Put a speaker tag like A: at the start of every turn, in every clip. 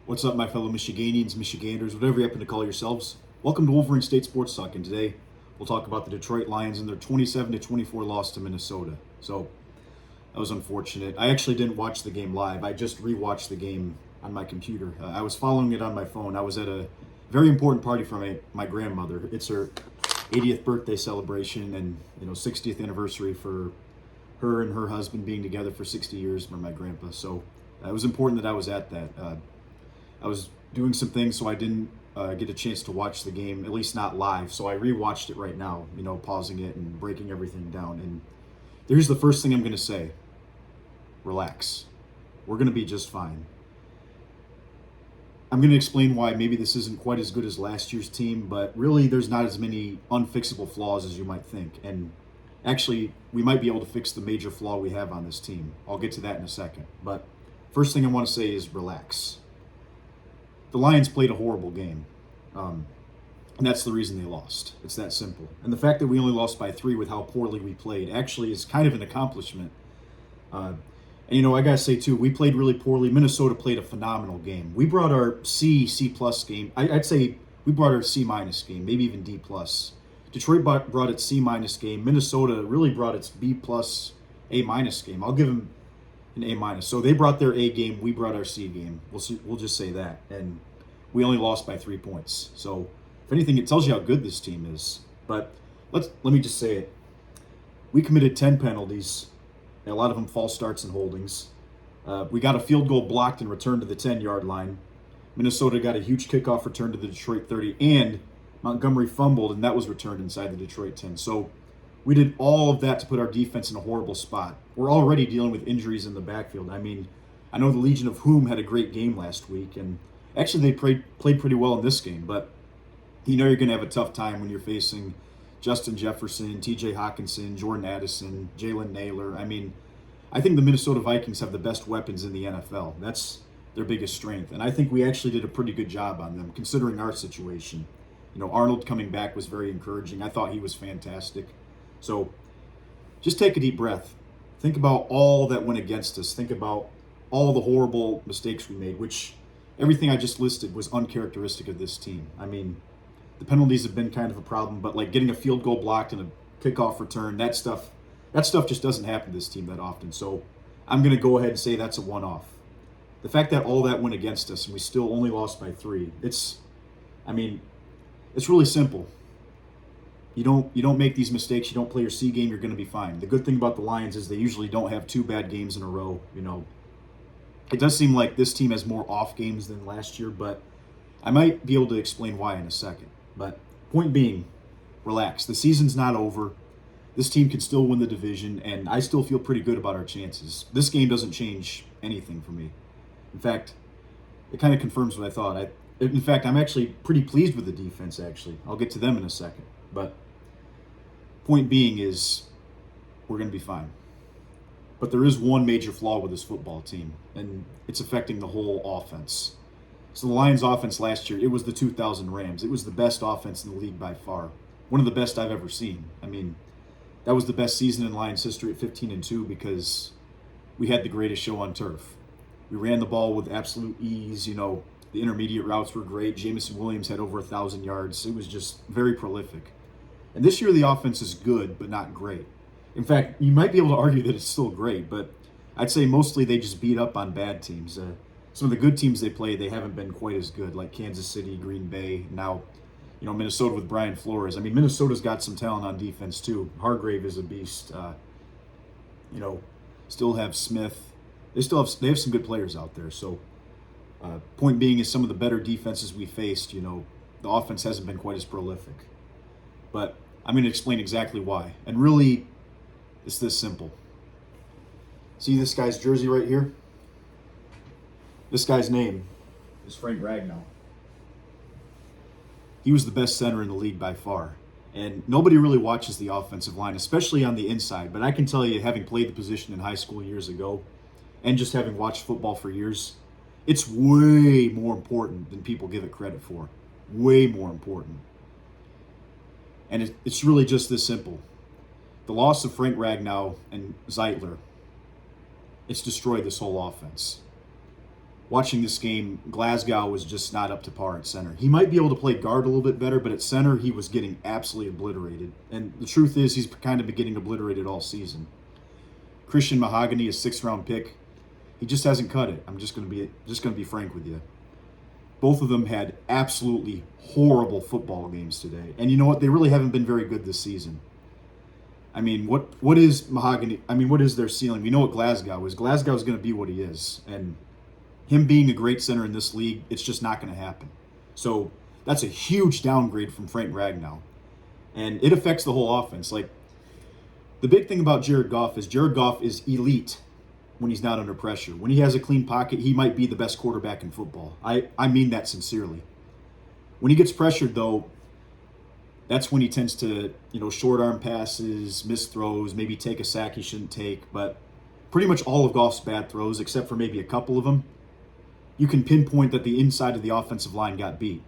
A: What's up, my fellow Michiganians, Michiganders, whatever you happen to call yourselves? Welcome to Wolverine State Sports Talk, and today we'll talk about the Detroit Lions and their 27-24 loss to Minnesota. So that was unfortunate. I actually didn't watch the game live. I just rewatched the game on my computer. I was following it on my phone. I was at a very important party for my grandmother. It's her 80th birthday celebration and 60th anniversary for her and her husband being together for 60 years for my grandpa. So it was important that I was at that. I was doing some things, so I didn't get a chance to watch the game, at least not live. So I rewatched it right now, pausing it and breaking everything down. And here's the first thing I'm going to say. Relax. We're going to be just fine. I'm going to explain why maybe this isn't quite as good as last year's team, but really there's not as many unfixable flaws as you might think. And actually, we might be able to fix the major flaw we have on this team. I'll get to that in a second. But first thing I want to say is relax. The Lions played a horrible game, and that's the reason they lost. It's that simple. And the fact that we only lost by 3 with how poorly we played actually is kind of an accomplishment. And I gotta say too, we played really poorly. Minnesota played a phenomenal game. We brought our C plus game. I'd say we brought our C minus game, maybe even D plus. Detroit brought its C minus game. Minnesota really brought its B plus A minus game. I'll give them an A minus. So they brought their A game. We brought our C game. We'll just say that. And we only lost by 3 points. So if anything, it tells you how good this team is. But let me just say it. We committed 10 penalties. A lot of them false starts and holdings. We got a field goal blocked and returned to the 10-yard line. Minnesota got a huge kickoff return to the Detroit 30, and Montgomery fumbled, and that was returned inside the Detroit 10. So we did all of that to put our defense in a horrible spot. We're already dealing with injuries in the backfield. I mean, I know the Legion of Whom had a great game last week, and actually they played pretty well in this game, but you're going to have a tough time when you're facing Justin Jefferson, TJ Hawkinson, Jordan Addison, Jalen Naylor. I mean, I think the Minnesota Vikings have the best weapons in the NFL. That's their biggest strength. And I think we actually did a pretty good job on them, considering our situation. Arnold coming back was very encouraging. I thought he was fantastic. So just take a deep breath. Think about all that went against us. Think about all the horrible mistakes we made, which everything I just listed was uncharacteristic of this team. I mean, the penalties have been kind of a problem, but like getting a field goal blocked and a kickoff return, that stuff just doesn't happen to this team that often. So I'm going to go ahead and say that's a one-off. The fact that all that went against us and we still only lost by 3, it's really simple. You don't make these mistakes, you don't play your C game, you're going to be fine. The good thing about the Lions is they usually don't have 2 bad games in a row. It does seem like this team has more off games than last year, but I might be able to explain why in a second. But point being, relax. The season's not over. This team can still win the division, and I still feel pretty good about our chances. This game doesn't change anything for me. In fact, it kind of confirms what I thought. In fact, I'm actually pretty pleased with the defense, actually. I'll get to them in a second. But point being is we're going to be fine. But there is one major flaw with this football team, and it's affecting the whole offense. So the Lions offense last year, it was the 2000 Rams. It was the best offense in the league by far. One of the best I've ever seen. I mean, that was the best season in Lions history at 15-2 because we had the greatest show on turf. We ran the ball with absolute ease. The intermediate routes were great. Jamison Williams had over 1,000 yards. It was just very prolific. And this year the offense is good, but not great. In fact, you might be able to argue that it's still great, but I'd say mostly they just beat up on bad teams. Some of the good teams they play, they haven't been quite as good, like Kansas City, Green Bay, now, Minnesota with Brian Flores. I mean, Minnesota's got some talent on defense too. Hargrave is a beast. Still have Smith. They have some good players out there. So, point being is some of the better defenses we faced, the offense hasn't been quite as prolific. But I'm going to explain exactly why. And really, it's this simple. See this guy's jersey right here? This guy's name is Frank Ragnow. He was the best center in the league by far. And nobody really watches the offensive line, especially on the inside. But I can tell you, having played the position in high school years ago, and just having watched football for years, it's way more important than people give it credit for. Way more important. And it's really just this simple. The loss of Frank Ragnow and Zeitler, it's destroyed this whole offense. watching this game, Glasgow was just not up to par at center. He might be able to play guard a little bit better, but at center, he was getting absolutely obliterated. And the truth is, he's kind of been getting obliterated all season. Christian Mahogany, a 6th-round pick, he just hasn't cut it. I'm just going to be frank with you. Both of them had absolutely horrible football games today. And you know what? They really haven't been very good this season. I mean, what is Mahogany? I mean, what is their ceiling? We know what Glasgow is. Glasgow is going to be what he is. And him being a great center in this league, it's just not going to happen. So that's a huge downgrade from Frank Ragnow. And it affects the whole offense. Like, the big thing about Jared Goff is elite when he's not under pressure. When he has a clean pocket, he might be the best quarterback in football. I mean that sincerely. When he gets pressured, though, that's when he tends to, short arm passes, miss throws, maybe take a sack he shouldn't take. But pretty much all of Goff's bad throws, except for maybe a couple of them, you can pinpoint that the inside of the offensive line got beat.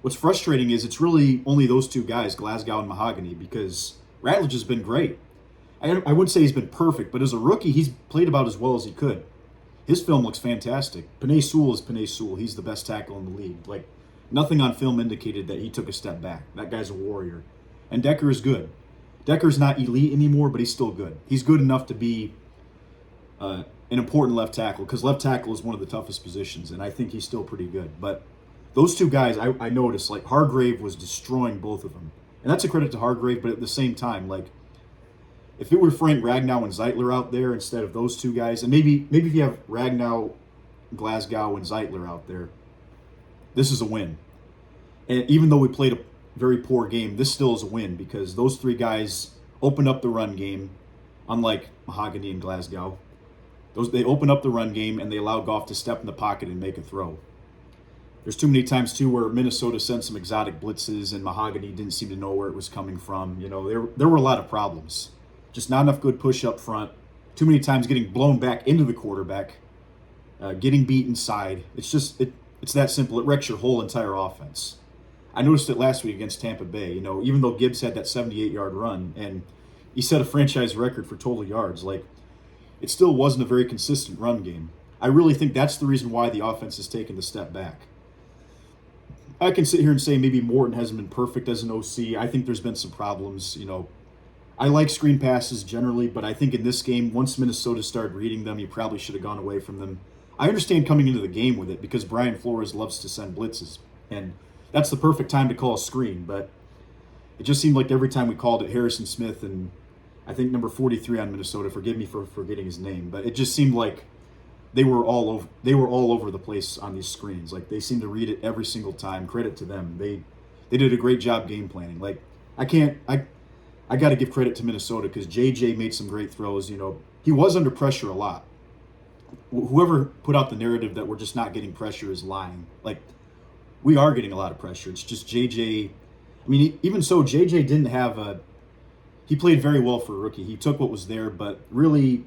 A: What's frustrating is it's really only those two guys, Glasgow and Mahogany, because Ratledge has been great. I wouldn't say he's been perfect, but as a rookie, he's played about as well as he could. His film looks fantastic. Penei Sewell is Penei Sewell. He's the best tackle in the league. Like, nothing on film indicated that he took a step back. That guy's a warrior. And Decker is good. Decker's not elite anymore, but he's still good. He's good enough to be an important left tackle, because left tackle is one of the toughest positions, and I think he's still pretty good. But those two guys, I noticed, like, Hargrave was destroying both of them. And that's a credit to Hargrave, but at the same time, like, if it were Frank Ragnow and Zeitler out there instead of those two guys, and maybe if you have Ragnow, Glasgow, and Zeitler out there, this is a win. And even though we played a very poor game, this still is a win, because those three guys opened up the run game, unlike Mahogany and Glasgow. They open up the run game, and they allow Goff to step in the pocket and make a throw. There's too many times, too, where Minnesota sent some exotic blitzes, and Mahogany didn't seem to know where it was coming from. There were a lot of problems. Just not enough good push up front. Too many times getting blown back into the quarterback, getting beat inside. It's that simple. It wrecks your whole entire offense. I noticed it last week against Tampa Bay. Even though Gibbs had that 78-yard run and he set a franchise record for total yards, like, it still wasn't a very consistent run game. I really think that's the reason why the offense has taken the step back. I can sit here and say maybe Morton hasn't been perfect as an OC. I think there's been some problems. I like screen passes generally, but I think in this game, once Minnesota started reading them, you probably should have gone away from them. I understand coming into the game with it because Brian Flores loves to send blitzes, and that's the perfect time to call a screen, but it just seemed like every time we called it, Harrison Smith and I think number 43 on Minnesota, forgive me for forgetting his name, but it just seemed like they were all over the place on these screens. Like, they seemed to read it every single time. Credit to them. They did a great job game planning. Like, I got to give credit to Minnesota because JJ made some great throws. He was under pressure a lot. Whoever put out the narrative that we're just not getting pressure is lying. Like, we are getting a lot of pressure. It's just JJ. I mean, even so, JJ didn't have he played very well for a rookie. He took what was there, but really,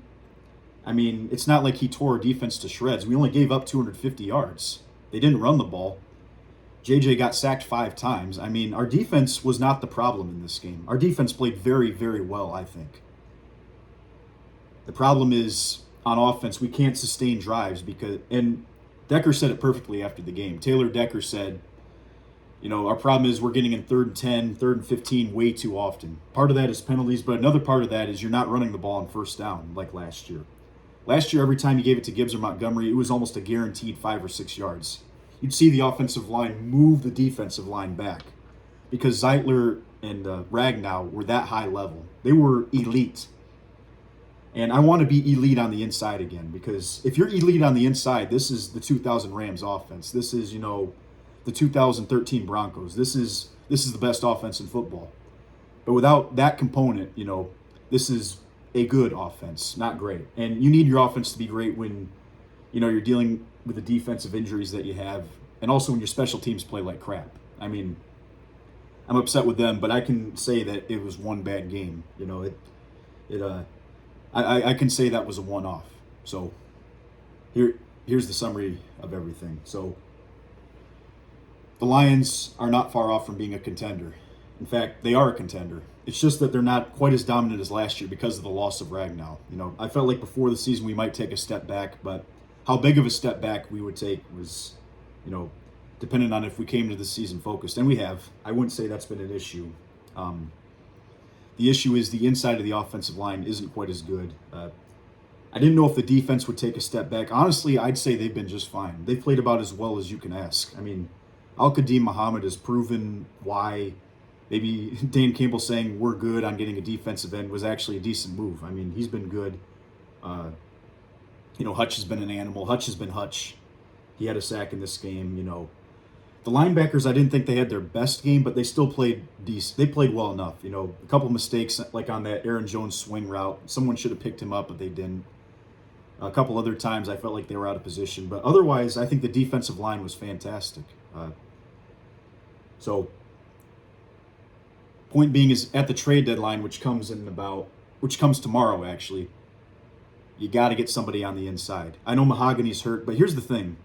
A: I mean, it's not like he tore our defense to shreds. We only gave up 250 yards. They didn't run the ball. JJ got sacked 5 times. I mean, our defense was not the problem in this game. Our defense played very, very well, I think. The problem is, on offense, we can't sustain drives and Decker said it perfectly after the game. Taylor Decker said, our problem is we're getting in 3rd and 10, 3rd and 15 way too often. Part of that is penalties, but another part of that is you're not running the ball on 1st down like last year. Last year, every time you gave it to Gibbs or Montgomery, it was almost a guaranteed 5 or 6 yards. You'd see the offensive line move the defensive line back because Zeitler and Ragnow were that high level. They were elite. And I want to be elite on the inside again, because if you're elite on the inside, this is the 2000 Rams offense. This is, the 2013 Broncos. This is the best offense in football. But without that component, this is a good offense, not great. And you need your offense to be great when, you're dealing with the defensive injuries that you have, and also when your special teams play like crap. I mean, I'm upset with them, but I can say that it was one bad game. I can say that was a one-off. So here's the summary of everything. So the Lions are not far off from being a contender. In fact, they are a contender. It's just that they're not quite as dominant as last year because of the loss of Ragnow. I felt like before the season we might take a step back, but How big of a step back we would take was, depending on if we came to the season focused, and we have. I wouldn't say that's been an issue. The issue is the inside of the offensive line isn't quite as good. I didn't know if the defense would take a step back. Honestly, I'd say they've been just fine. They've played about as well as you can ask. I mean, Al-Qadim Muhammad has proven why maybe Dan Campbell saying we're good on getting a defensive end was actually a decent move. I mean, he's been good. Hutch has been an animal. Hutch has been Hutch. He had a sack in this game. The linebackers, I didn't think they had their best game, but they still played decent. They played well enough. A couple mistakes like on that Aaron Jones swing route. Someone should have picked him up, but they didn't. A couple other times I felt like they were out of position. But otherwise, I think the defensive line was fantastic. So, point being is at the trade deadline, which comes tomorrow, actually, you got to get somebody on the inside. I know Mahogany's hurt, but here's the thing.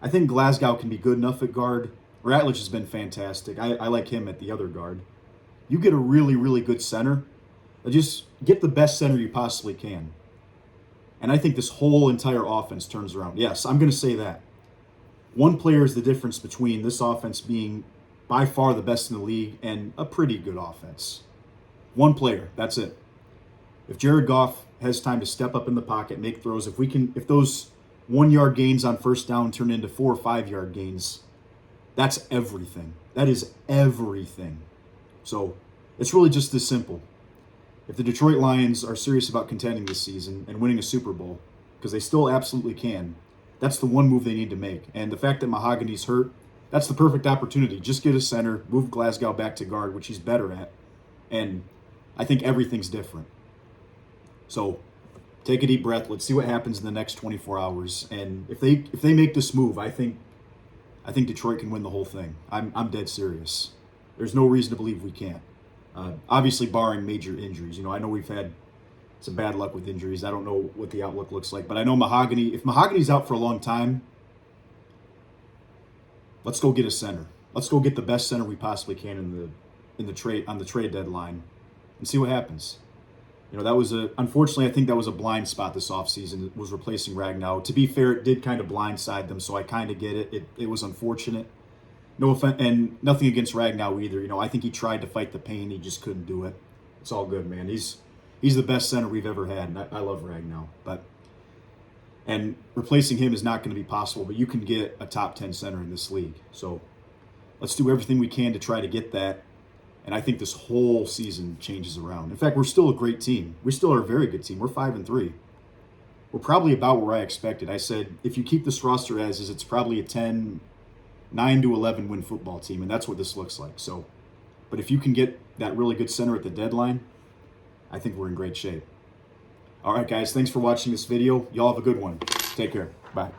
A: I think Glasgow can be good enough at guard. Ratledge has been fantastic. I like him at the other guard. You get a really, really good center. Just get the best center you possibly can. And I think this whole entire offense turns around. Yes, I'm going to say that. One player is the difference between this offense being by far the best in the league and a pretty good offense. One player, that's it. If Jared Goff has time to step up in the pocket, make throws, if those 1 yard gains on first down turn into 4 or 5 yard gains, that's everything. That is everything. So it's really just this simple. If the Detroit Lions are serious about contending this season and winning a Super Bowl, because they still absolutely can, that's the one move they need to make. And the fact that Mahogany's hurt, that's the perfect opportunity. Just get a center, move Glasgow back to guard, which he's better at, and I think everything's different. So take a deep breath. Let's see what happens in the next 24 hours. And if they make this move, I think Detroit can win the whole thing. I'm dead serious. There's no reason to believe we can't. Obviously, barring major injuries. I know we've had some bad luck with injuries. I don't know what the outlook looks like, but I know if Mahogany's out for a long time, let's go get a center. Let's go get the best center we possibly can on the trade deadline, and see what happens. Unfortunately, I think that was a blind spot this offseason. It was replacing Ragnow. To be fair, it did kind of blindside them, so I kind of get it. It was unfortunate. No offense, and nothing against Ragnow either. I think he tried to fight the pain. He just couldn't do it. It's all good, man. He's the best center we've ever had, and I love Ragnow. And replacing him is not going to be possible, but you can get a top 10 center in this league. So let's do everything we can to try to get that. And I think this whole season changes around. In fact, we're still a great team. We still are a very good team. We're 5-3. We're probably about where I expected. I said, if you keep this roster as is, it's probably a 9-11 win football team, and that's what this looks like. So, but if you can get that really good center at the deadline, I think we're in great shape. All right, guys, thanks for watching this video. Y'all have a good one. Take care. Bye.